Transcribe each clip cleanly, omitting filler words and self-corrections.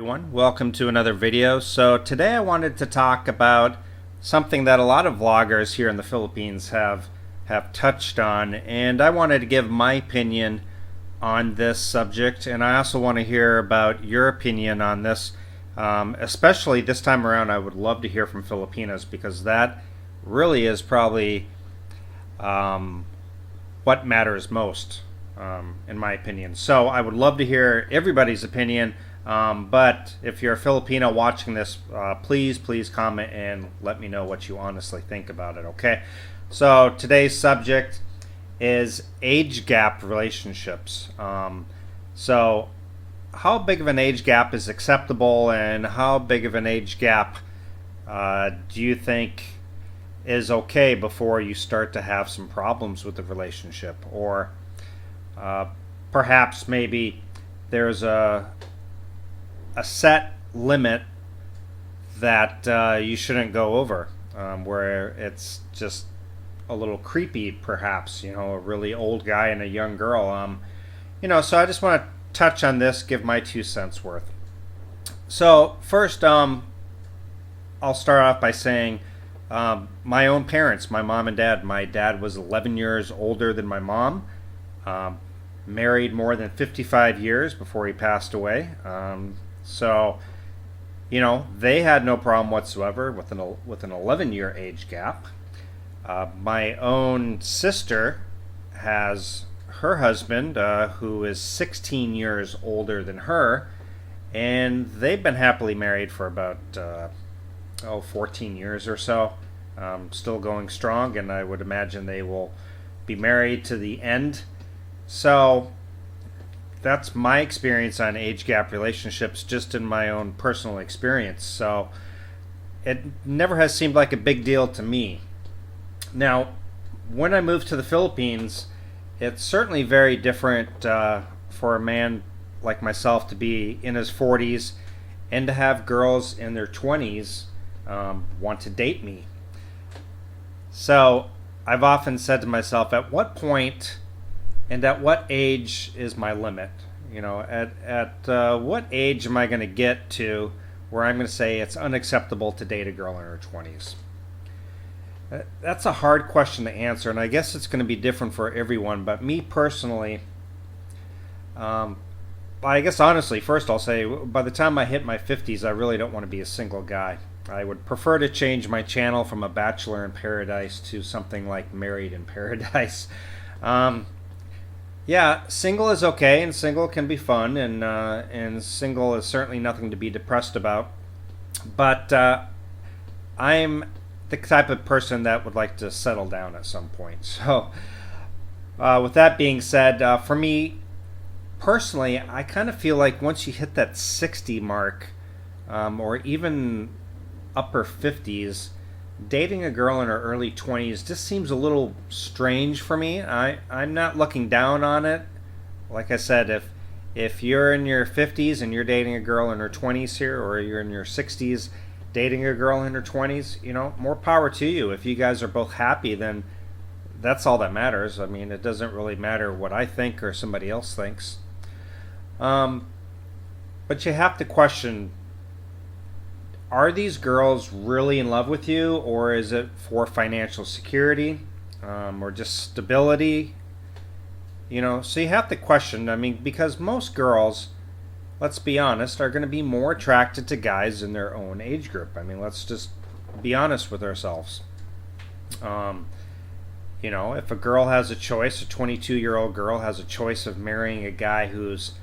everyone, welcome to another video. So today I wanted to talk about something that a lot of vloggers here in the Philippines have touched on, and I wanted to give my opinion on this subject, and I also want to hear about your opinion on this. Especially this time around, I would love to hear from Filipinos, because that really is probably what matters most, in my opinion. So I would love to hear everybody's opinion. But if you're a Filipino watching this, please comment and let me know what you honestly think about it, okay? So today's subject is age gap relationships. So how big of an age gap is acceptable, and how big of an age gap do you think is okay before you start to have some problems with the relationship? Or perhaps maybe there's a set limit that you shouldn't go over, where it's just a little creepy, perhaps, a really old guy and a young girl. So I just want to touch on this, give my 2 cents worth. So first, I'll start off by saying my own parents, my mom and dad. My dad was 11 years older than my mom, married more than 55 years before he passed away. So, they had no problem whatsoever with an 11-year age gap. My own sister has her husband, who is 16 years older than her, and they've been happily married for about 14 years or so. Still going strong, and I would imagine they will be married to the end. So that's my experience on age gap relationships, just in my own personal experience. So it never has seemed like a big deal to me. Now, when I moved to the Philippines, it's certainly very different for a man like myself to be in his 40s and to have girls in their 20s want to date me. So I've often said to myself, at what point and at what age is my limit? At what age am I going to get to where I'm going to say it's unacceptable to date a girl in her 20s? That's a hard question to answer, and I guess it's going to be different for everyone. But me personally, I guess honestly, first I'll say, by the time I hit my 50s, I really don't want to be a single guy. I would prefer to change my channel from a Bachelor in Paradise to something like Married in Paradise. Yeah, single is okay, and single can be fun, and single is certainly nothing to be depressed about. But I'm the type of person that would like to settle down at some point. So, with that being said, for me personally, I kind of feel like once you hit that 60 mark, or even upper 50s, dating a girl in her early 20s just seems a little strange for me. I'm not looking down on it. Like I said, if you're in your 50s and you're dating a girl in her 20s here, or you're in your 60s dating a girl in her 20s, more power to you. If you guys are both happy, then that's all that matters. I mean, it doesn't really matter what I think or somebody else thinks. But you have to question, are these girls really in love with you, or is it for financial security, or just stability? So you have to question. I mean, because most girls, let's be honest, are going to be more attracted to guys in their own age group. I mean, let's just be honest with ourselves. If a girl has a choice, a 22-year-old girl has a choice of marrying a guy who's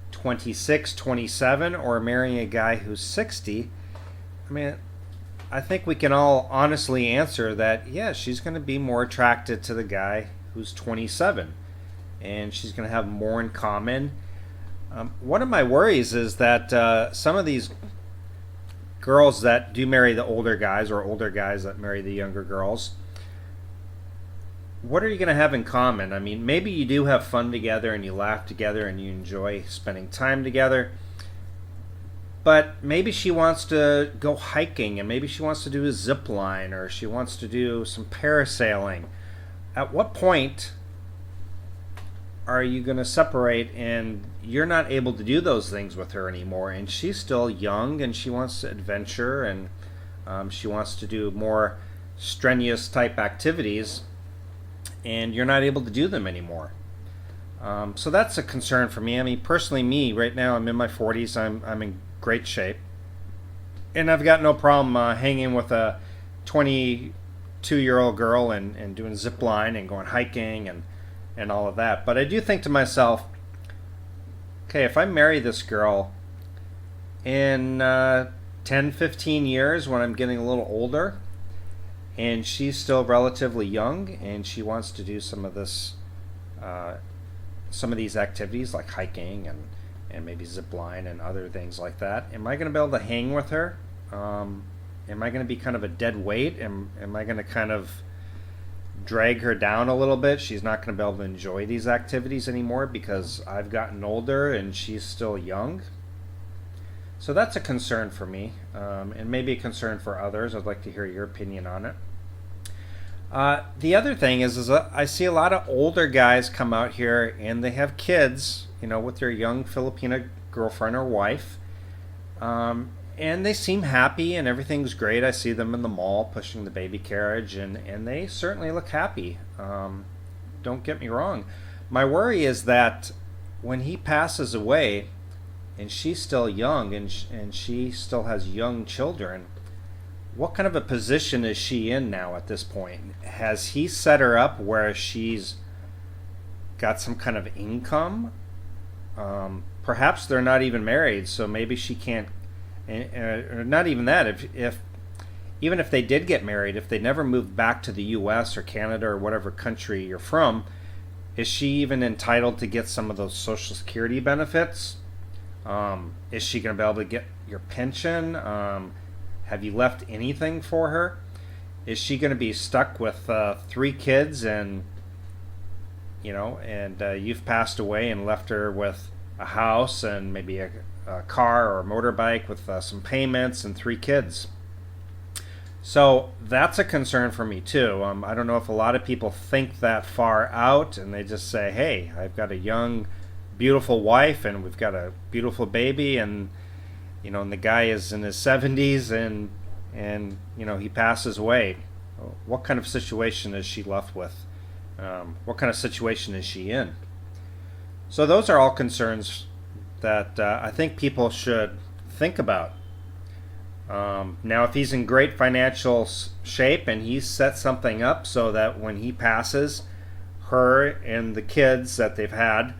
26, 27, or marrying a guy who's 60, I mean, I think we can all honestly answer that, yeah, she's going to be more attracted to the guy who's 27, and she's going to have more in common. One of my worries is that some of these girls that do marry the older guys, or older guys that marry the younger girls, what are you going to have in common? I mean, maybe you do have fun together, and you laugh together, and you enjoy spending time together. But maybe she wants to go hiking, and maybe she wants to do a zip line, or she wants to do some parasailing. At what point are you going to separate and you're not able to do those things with her anymore, and she's still young and she wants to adventure, and she wants to do more strenuous type activities, and you're not able to do them anymore. So that's a concern for me. I mean, personally, me right now, I'm in my 40s. I'm in great shape, and I've got no problem hanging with a 22-year-old girl and doing zip line and going hiking and all of that. But I do think to myself, okay, if I marry this girl in 10, 15 years when I'm getting a little older, and she's still relatively young, and she wants to do some of this, some of these activities like hiking and maybe zip line and other things like that, am I going to be able to hang with her? Am I going to be kind of a dead weight? Am I going to kind of drag her down a little bit? She's not going to be able to enjoy these activities anymore because I've gotten older and she's still young. So that's a concern for me, and maybe a concern for others. I'd like to hear your opinion on it. The other thing is I see a lot of older guys come out here and they have kids, with their young Filipina girlfriend or wife, and they seem happy and everything's great. I see them in the mall pushing the baby carriage, and they certainly look happy. Don't get me wrong. My worry is that when he passes away, and she's still young, and she still has young children, what kind of a position is she in now at this point? Has he set her up where she's got some kind of income? Perhaps they're not even married, so maybe she can't, or not even that. Even if they did get married, if they never moved back to the U.S. or Canada or whatever country you're from, is she even entitled to get some of those Social Security benefits? Is she going to be able to get your pension? Have you left anything for her? Is she going to be stuck with 3 kids and you've passed away and left her with a house and maybe a car or a motorbike with some payments and 3 kids? So that's a concern for me too. I don't know if a lot of people think that far out and they just say, hey, I've got a young beautiful wife and we've got a beautiful baby, and and the guy is in his 70s and he passes away. What kind of situation is she left with? What kind of situation is she in? So those are all concerns that I think people should think about. Now, if he's in great financial shape and he's set something up so that when he passes, her and the kids that they've had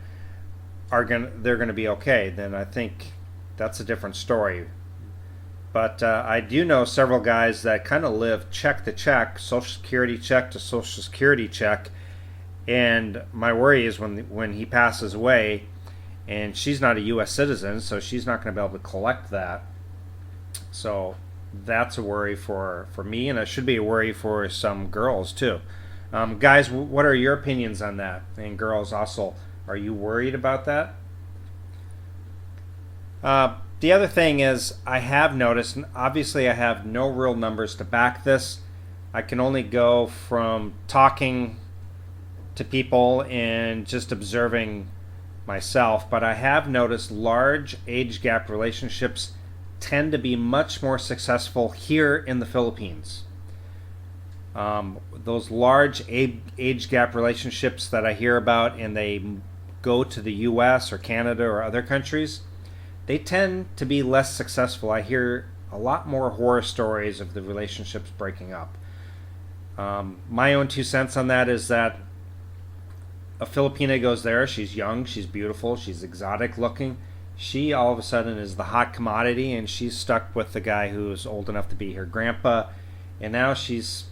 they're gonna be okay, then I think that's a different story. But I do know several guys that kind of live check to check, Social Security check to Social Security check, and my worry is when he passes away, and she's not a U.S. citizen, so she's not going to be able to collect that. So that's a worry for me, and it should be a worry for some girls too. Guys, what are your opinions on that? And girls also, are you worried about that? The other thing is, I have noticed, and obviously I have no real numbers to back this. I can only go from talking to people and just observing myself, but I have noticed large age gap relationships tend to be much more successful here in the Philippines. Those large age gap relationships that I hear about and they go to the US or Canada or other countries, they tend to be less successful. I hear a lot more horror stories of the relationships breaking up. My own 2 cents on that is that a Filipina goes there, she's young, she's beautiful, she's exotic looking. She all of a sudden is the hot commodity, and she's stuck with the guy who's old enough to be her grandpa, and now she's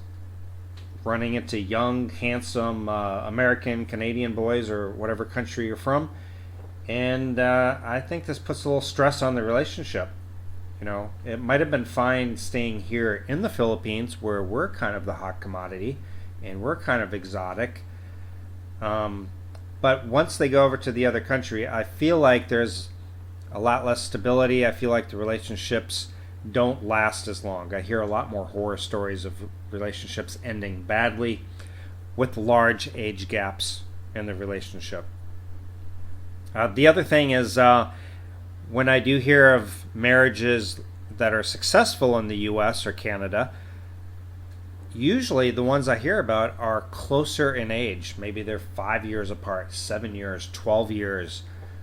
running into young, handsome American, Canadian boys or whatever country you're from. And I think this puts a little stress on the relationship. It might have been fine staying here in the Philippines where we're kind of the hot commodity and we're kind of exotic. But once they go over to the other country, I feel like there's a lot less stability. I feel like the relationships don't last as long. I hear a lot more horror stories of relationships ending badly with large age gaps in the relationship. The other thing is, when I do hear of marriages that are successful in the US or Canada, usually the ones I hear about are closer in age. Maybe they're 5 years apart, 7 years, 12 years.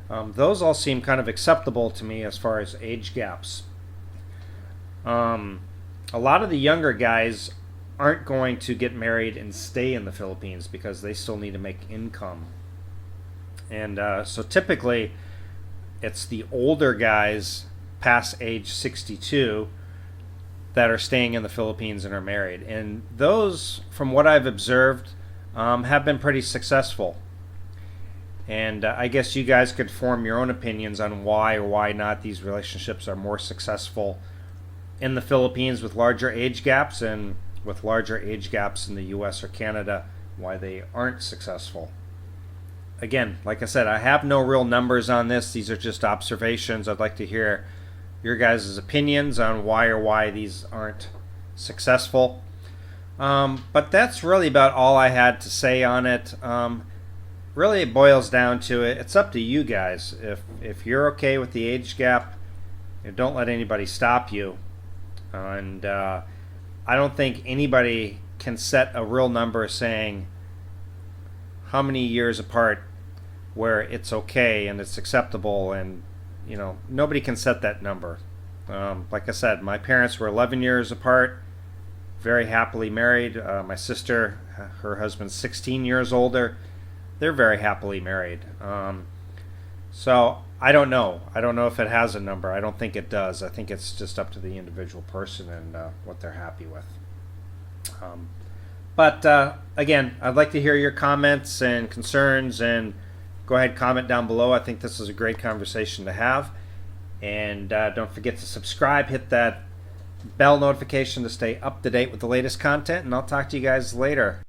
Those all seem kind of acceptable to me as far as age gaps. A lot of the younger guys aren't going to get married and stay in the Philippines because they still need to make income. And so typically, it's the older guys past age 62 that are staying in the Philippines and are married. And those, from what I've observed, have been pretty successful. And I guess you guys could form your own opinions on why or why not these relationships are more successful in the Philippines with larger age gaps, and with larger age gaps in the US or Canada, why they aren't successful. Again, like I said, I have no real numbers on this. These are just observations. I'd like to hear your guys' opinions on why these aren't successful. But that's really about all I had to say on it. Really, it boils down to it. It's up to you guys. If you're okay with the age gap, don't let anybody stop you. And I don't think anybody can set a real number saying how many years apart where it's okay and it's acceptable, and nobody can set that number. Like I said, my parents were 11 years apart, very happily married. My sister, her husband's 16 years older. They're very happily married. So I don't know. I don't know if it has a number. I don't think it does. I think it's just up to the individual person and what they're happy with. But again, I'd like to hear your comments and concerns, and go ahead, comment down below. I think this is a great conversation to have. And don't forget to subscribe, hit that bell notification to stay up to date with the latest content, and I'll talk to you guys later.